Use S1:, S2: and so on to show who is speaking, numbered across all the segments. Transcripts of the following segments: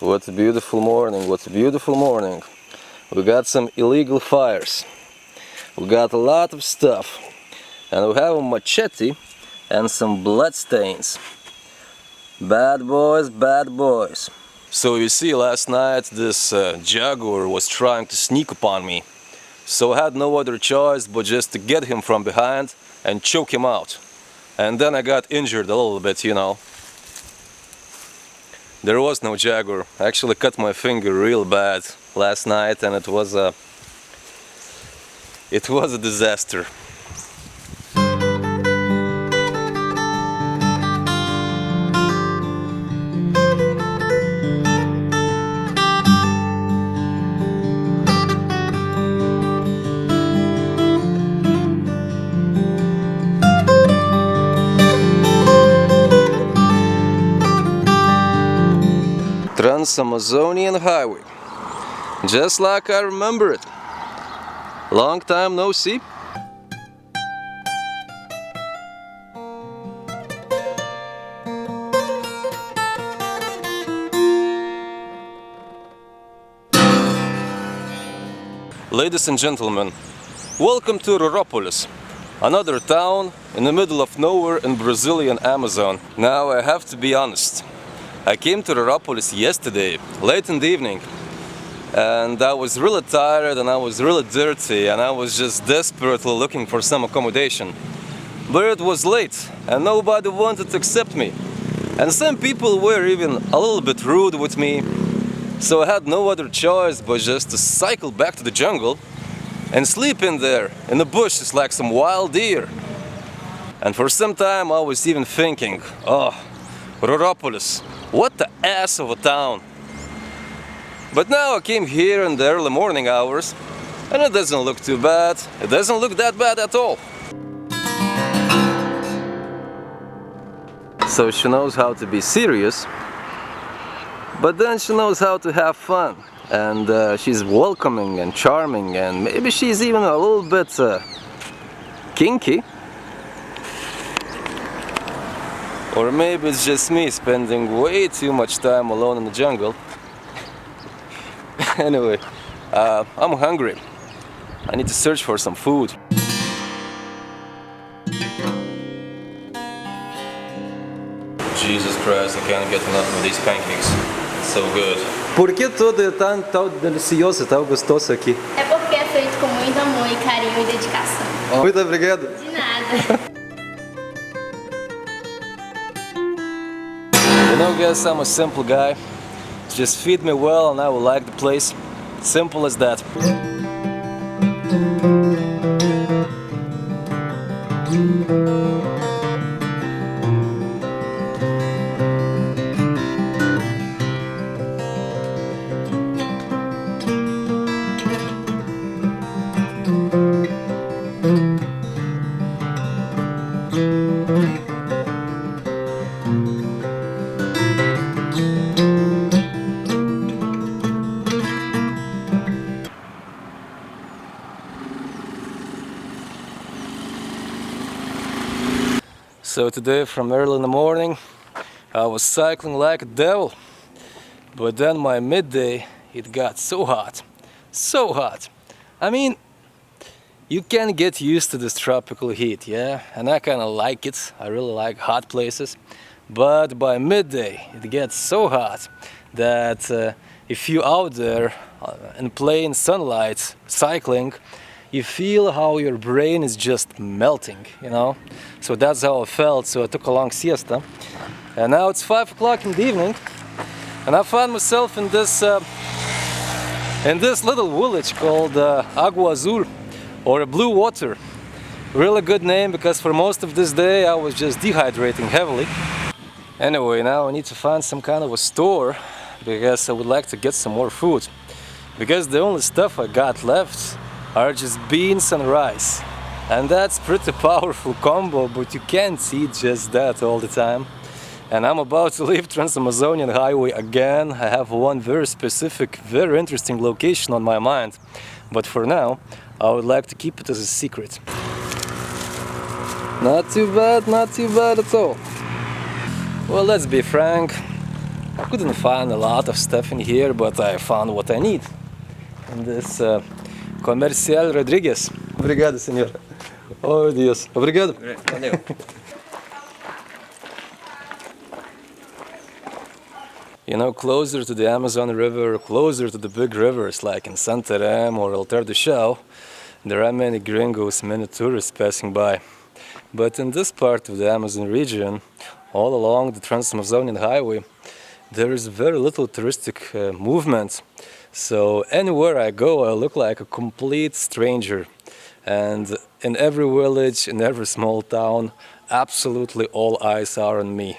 S1: What a beautiful morning, what a beautiful morning. We got some illegal fires. We got a lot of stuff. And we have a machete and some blood stains. Bad boys, bad boys. So you see, last night this jaguar was trying to sneak upon me. So I had no other choice but just to get him from behind and choke him out. And then I got injured a little bit, you know. There was no jaguar. I actually cut my finger real bad last night, and it was a disaster. Trans-Amazonian Highway, just like I remember it. Long time no see. Ladies and gentlemen, welcome to Roropolis, another town in the middle of nowhere in Brazilian Amazon. Now I have to be honest. I came to Roropolis yesterday, late in the evening, and I was really tired and I was really dirty and I was just desperately looking for some accommodation. But it was late and nobody wanted to accept me. And some people were even a little bit rude with me. So I had no other choice but just to cycle back to the jungle and sleep in there, in the bushes like some wild deer. And for some time I was even thinking, oh, Roropolis, what the ass of a town. But now I came here in the early morning hours and it doesn't look too bad. It doesn't look that bad at all. So she knows how to be serious, but then she knows how to have fun. And she's welcoming and charming, and maybe she's even a little bit kinky. Or maybe it's just me spending way too much time alone in the jungle. Anyway, I'm hungry. I need to search for some food. Jesus Christ, I can't get enough of these pancakes. It's so good.
S2: Por que tudo é tão delicioso, tão gostoso aqui?
S3: É porque é feito com muito amor e carinho e dedicação.
S2: Muito obrigado.
S3: De nada.
S1: You know, guys, I'm a simple guy. Just feed me well and I will like the place. Simple as that. So today from early in the morning I was cycling like a devil, but then by midday it got so hot, so hot. I mean, you can get used to this tropical heat, yeah, and I kind of like it. I really like hot places, but by midday it gets so hot that if you're out there in plain sunlight cycling, you feel how your brain is just melting, you know. So that's how I felt. So I took a long siesta, and now it's 5 o'clock in the evening, and I found myself in this little village called Agua Azul, or Blue Water. Really good name, because for most of this day I was just dehydrating heavily. Anyway, now I need to find some kind of a store because I would like to get some more food, because the only stuff I got left are just beans and rice, and that's pretty powerful combo, but you can't eat just that all the time. And I'm about to leave Trans-Amazonian Highway again. I have one very specific, very interesting location on my mind, but for now I would like to keep it as a secret. Not too bad at all. Well, let's be frank, I couldn't find a lot of stuff in here, but I found what I need. And this Comercial Rodrigues. Obrigado, senhor. Oh, Deus. Obrigado.
S2: Valeu.
S1: You know, closer to the Amazon River, closer to the big rivers like in Santarém or Alter do Chão, there are many gringos, many tourists passing by. But in this part of the Amazon region, all along the Trans-Amazonian Highway, there is very little touristic movement. So anywhere I go, I look like a complete stranger. And in every village, in every small town, absolutely all eyes are on me.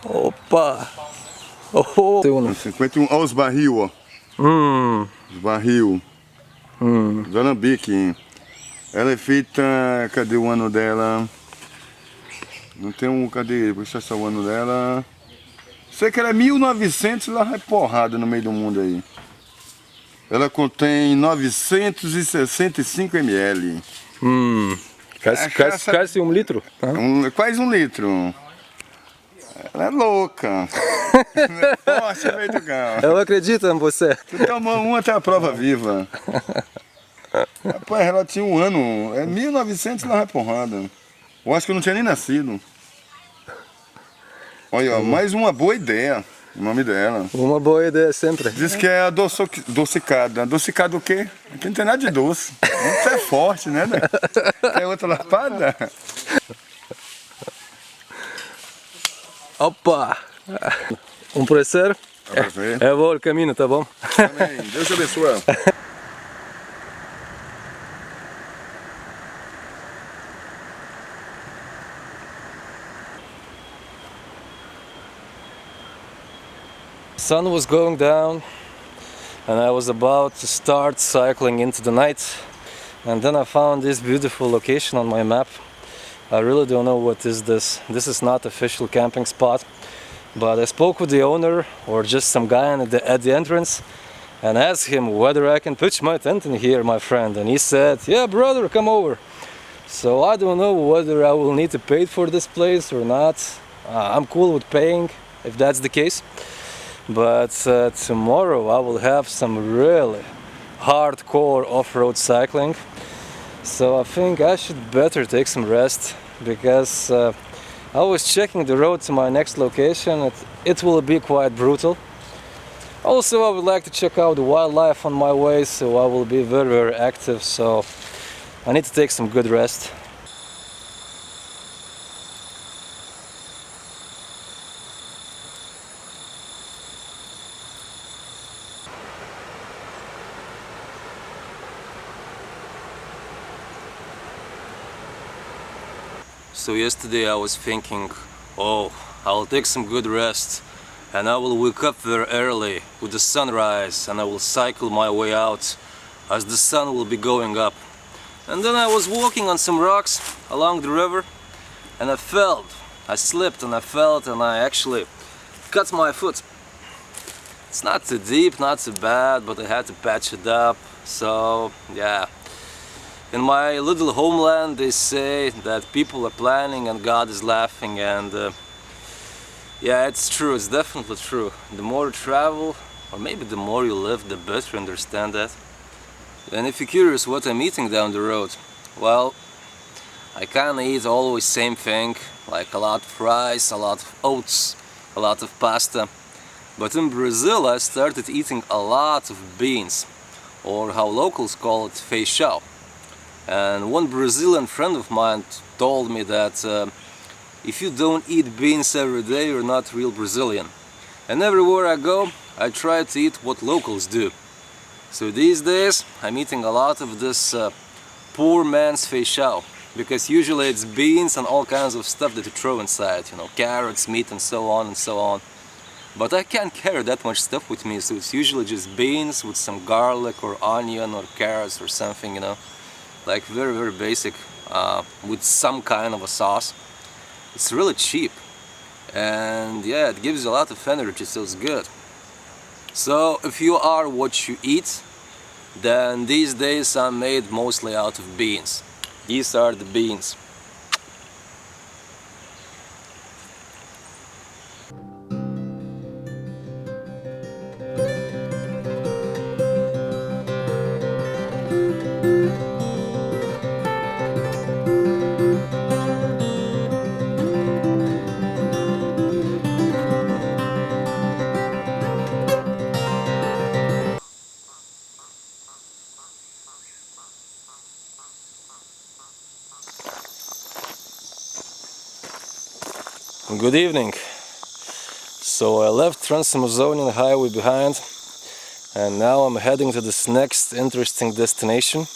S1: Opa! Oh!
S4: 51, olha os barril, ó. Os barril. Os alambique. Ela é feita, cadê o ano dela? Não tem um, cadê? Deixa eu achar o ano dela. Sei que ela é 1900, ela vai porrada no meio do mundo aí. Ela contém 965 ml.
S1: Quase 1 litro.
S4: Quase 1 litro. Ela é louca. Ela é forte, meio do carro.
S1: Eu acredito em você.
S4: Tu tomou uma até a prova viva. Rapaz, ela tinha 1 ano. É 1900 ela vai porrada. Eu acho que eu não tinha nem nascido. Olha, ó, mais uma boa ideia. O nome dela.
S1: Uma boa ideia sempre.
S4: Diz que é adocicada. Adocicada o quê? Aqui não tem nada de doce. Isso é forte, né? Quer outra lapada?
S1: Opa! Prazer.
S4: Prazer.
S1: É bom o caminho, tá bom?
S4: Amém. Deus te abençoe.
S1: Sun was going down and I was about to start cycling into the night, and then I found this beautiful location on my map. I really don't know what is this. This is not official camping spot, but I spoke with the owner or just some guy at the entrance and asked him whether I can pitch my tent in here, my friend, and he said, yeah brother, come over. So I don't know whether I will need to pay for this place or not. I'm cool with paying if that's the case. But tomorrow I will have some really hardcore off-road cycling, so I think I should better take some rest, because I was checking the road to my next location. It will be quite brutal. Also, I would like to check out the wildlife on my way, so I will be very active, so I need to take some good rest. So yesterday I was thinking, oh, I'll take some good rest and I will wake up very early with the sunrise and I will cycle my way out as the sun will be going up. And then I was walking on some rocks along the river and I slipped and I fell and I actually cut my foot. It's not too deep, not too bad, but I had to patch it up, so yeah. In my little homeland they say that people are planning and God is laughing, and yeah, it's true, it's definitely true. The more you travel, or maybe the more you live, the better you understand that. And if you're curious what I'm eating down the road, well, I kinda eat always same thing, like a lot of rice, a lot of oats, a lot of pasta. But in Brazil I started eating a lot of beans, or how locals call it, feijão. And one Brazilian friend of mine told me that if you don't eat beans every day, you're not real Brazilian. And everywhere I go, I try to eat what locals do. So these days, I'm eating a lot of this poor man's feijão, because usually it's beans and all kinds of stuff that you throw inside, you know, carrots, meat and so on and so on. But I can't carry that much stuff with me, so it's usually just beans with some garlic or onion or carrots or something, you know. Like very basic, with some kind of a sauce. It's really cheap, and yeah, it gives you a lot of energy, so it's good. So if you are what you eat, then these days I'm made mostly out of beans. These are the beans. Good evening. So I left Trans-Amazonian Highway behind and now I'm heading to this next interesting destination,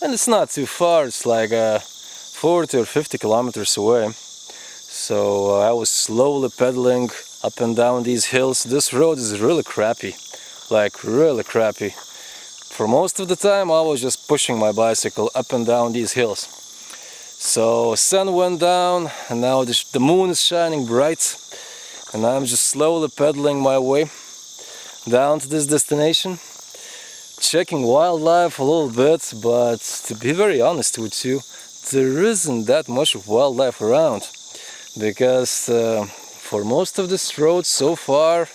S1: and it's not too far, it's like 40 or 50 kilometers away. So I was slowly pedaling up and down these hills. This road is really crappy, like really crappy. For most of the time I was just pushing my bicycle up and down these hills. So sun went down and now the moon is shining bright, and I'm just slowly pedaling my way down to this destination, checking wildlife a little bit, but to be very honest with you, there isn't that much of wildlife around, because for most of this road so far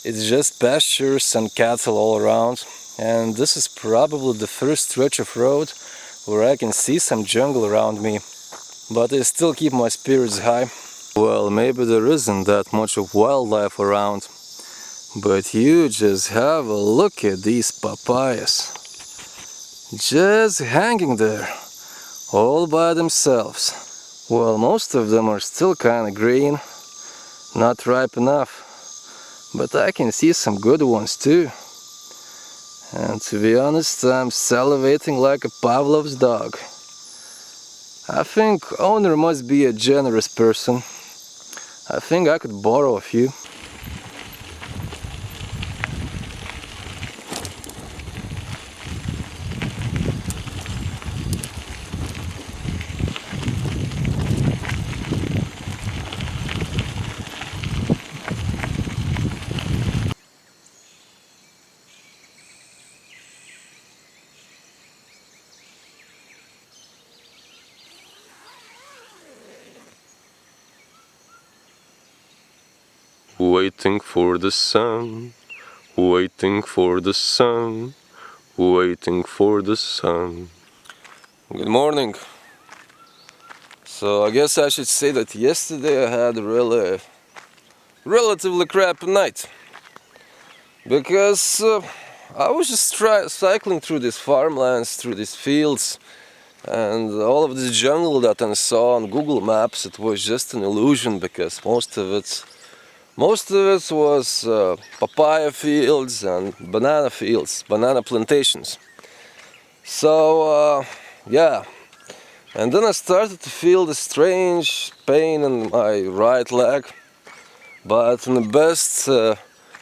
S1: it's just pastures and cattle all around, and this is probably the first stretch of road where I can see some jungle around me, but I still keep my spirits high. Well, maybe there isn't that much of wildlife around, but you just have a look at these papayas, just hanging there, all by themselves. Well, most of them are still kind of green, not ripe enough, but I can see some good ones too. And to be honest, I'm salivating like a Pavlov's dog. I think owner must be a generous person. I think I could borrow a few. Waiting for the sun, waiting for the sun, waiting for the sun. Good morning. So I guess I should say that yesterday I had a relatively crappy night, because I was just cycling through these farmlands, through these fields, and all of this jungle that I saw on Google Maps, it was just an illusion, because most of it was papaya fields and banana fields, banana plantations. So yeah, and then I started to feel the strange pain in my right leg, but in the best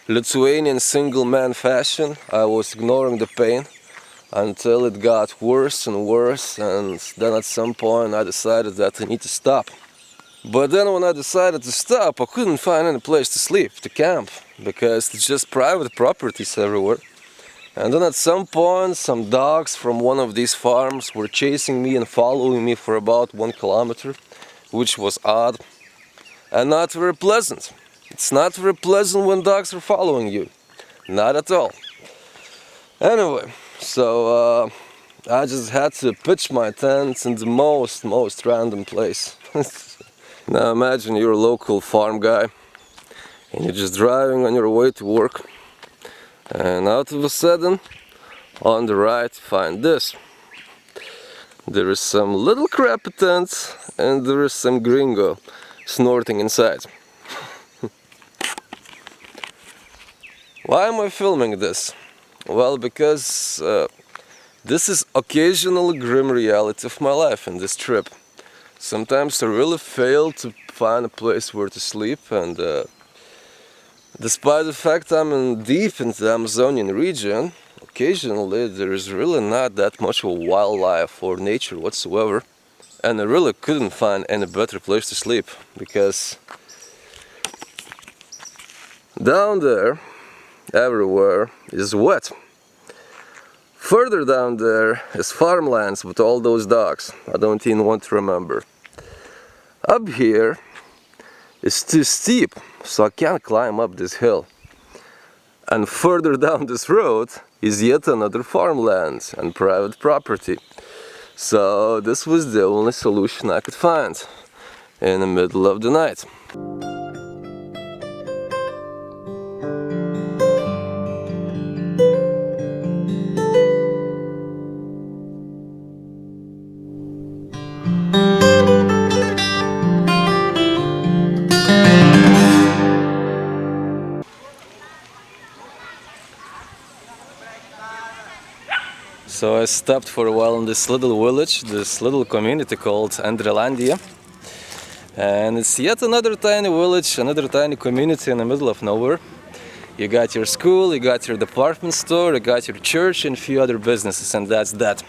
S1: Lithuanian single-man fashion, I was ignoring the pain until it got worse and worse, and then at some point I decided that I need to stop. But then when I decided to stop, I couldn't find any place to sleep, to camp, because it's just private properties everywhere. And then at some point, some dogs from one of these farms were chasing me and following me for about 1 kilometer, which was odd and not very pleasant. It's not very pleasant when dogs are following you, not at all. Anyway, so I just had to pitch my tent in the most random place. Now imagine you're a local farm guy and you're just driving on your way to work, and out of a sudden on the right find this. There is some little crappy tent and there is some gringo snorting inside. Why am I filming this? Well, because this is occasional grim reality of my life in this trip. Sometimes I really fail to find a place where to sleep, and despite the fact I'm deep into the Amazonian region, occasionally there is really not that much of wildlife or nature whatsoever, and I really couldn't find any better place to sleep, because down there everywhere is wet. further down there is farmlands with all those dogs. I don't even want to remember. Up here is too steep, so I can't climb up this hill. And further down this road is yet another farmland and private property. So this was the only solution I could find in the middle of the night. So I stopped for a while in this little village, this little community called Andrelandia. And it's yet another tiny village, another tiny community in the middle of nowhere. You got your school, you got your department store, you got your church and a few other businesses, and that's that.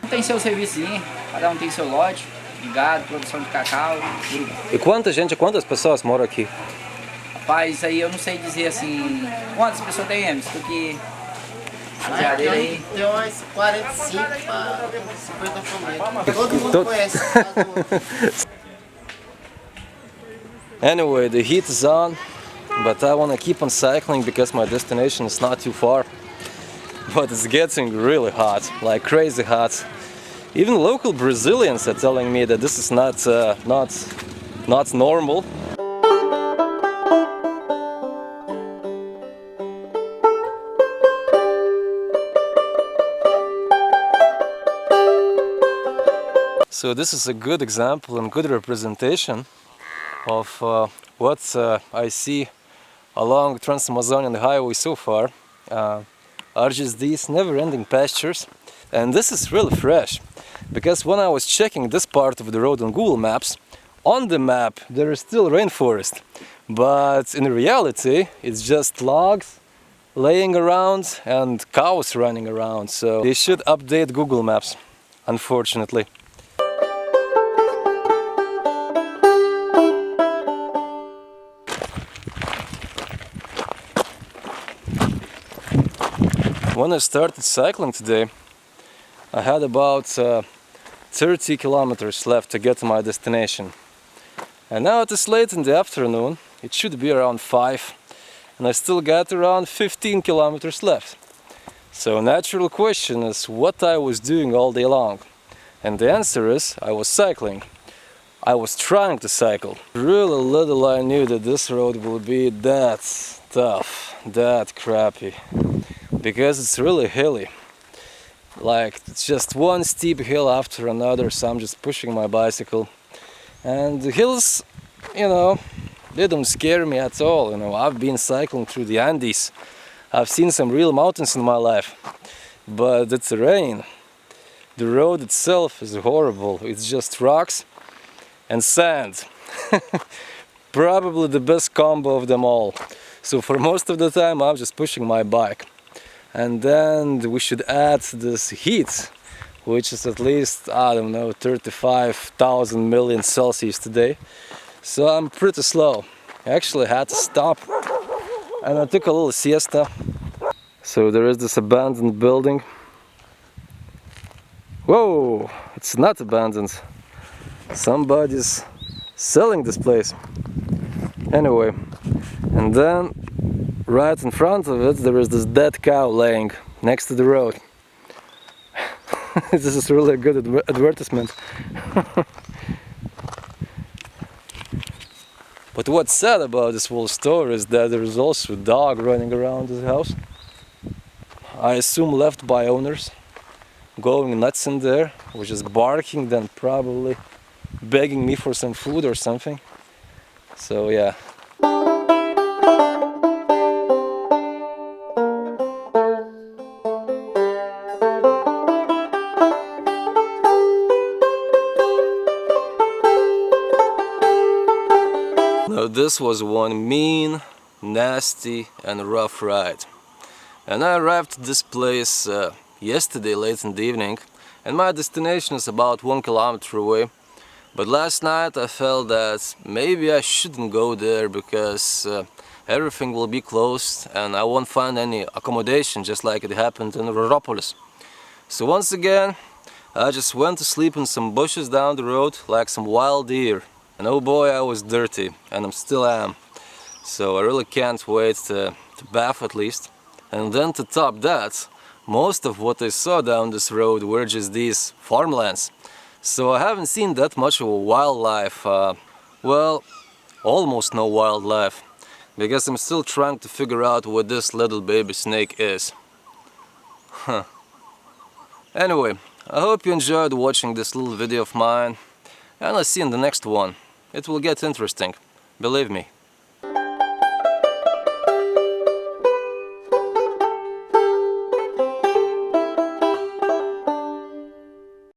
S5: Tem seu serviçinho, cada tem seu lote, de gado, produção de cacau, tudo.
S1: E quantas pessoas moram aqui?
S5: Rapaz, isso aí eu não sei dizer assim, quantas pessoas tem, Emerson, porque...
S6: Tem umas 45 para 50 famílias. Todo mundo conhece.
S1: Anyway, the heat is on, but I want to keep on cycling because my destination is not too far. But it's getting really hot, like crazy hot. Even local Brazilians are telling me that this is not normal. So this is a good example and good representation of what I see along Trans-Amazonian highway so far. Are just these never-ending pastures, and this is really fresh because when I was checking this part of the road on Google Maps, on the map there is still rainforest, but in reality it's just logs laying around and cows running around, so they should update Google Maps, unfortunately. When I started cycling today, I had about 30 kilometers left to get to my destination. And now it is late in the afternoon, it should be around 5, and I still got around 15 kilometers left. So natural question is what I was doing all day long. And the answer is I was cycling. I was trying to cycle. Really little I knew that this road will be that tough, that crappy. Because it's really hilly. Like, it's just one steep hill after another, so I'm just pushing my bicycle. And the hills, you know, they don't scare me at all. You know, I've been cycling through the Andes. I've seen some real mountains in my life. But the terrain, the road itself is horrible. It's just rocks and sand. Probably the best combo of them all. So for most of the time I'm just pushing my bike. And then we should add this heat, which is at least, I don't know, 35,000 million Celsius today. So I'm pretty slow. I actually had to stop and I took a little siesta. So there is this abandoned building. Whoa, it's not abandoned. Somebody's selling this place. Anyway, and then right in front of it there is this dead cow laying next to the road. This is really a good advertisement. But what's sad about this whole story is that there is also a dog running around this house. I assume left by owners, going nuts in there, which is barking, then probably begging me for some food or something. So yeah. Now this was one mean, nasty and rough ride. And I arrived at this place yesterday late in the evening, and my destination is about 1 kilometer away. But last night I felt that maybe I shouldn't go there because everything will be closed and I won't find any accommodation, just like it happened in Roropolis. So once again, I just went to sleep in some bushes down the road like some wild deer. And oh boy, I was dirty, and I still am. So I really can't wait to bath at least. And then to top that, most of what I saw down this road were just these farmlands. So I haven't seen that much of a wildlife, well, almost no wildlife, because I'm still trying to figure out what this little baby snake is. Huh. Anyway, I hope you enjoyed watching this little video of mine, and I'll see you in the next one. It will get interesting, believe me.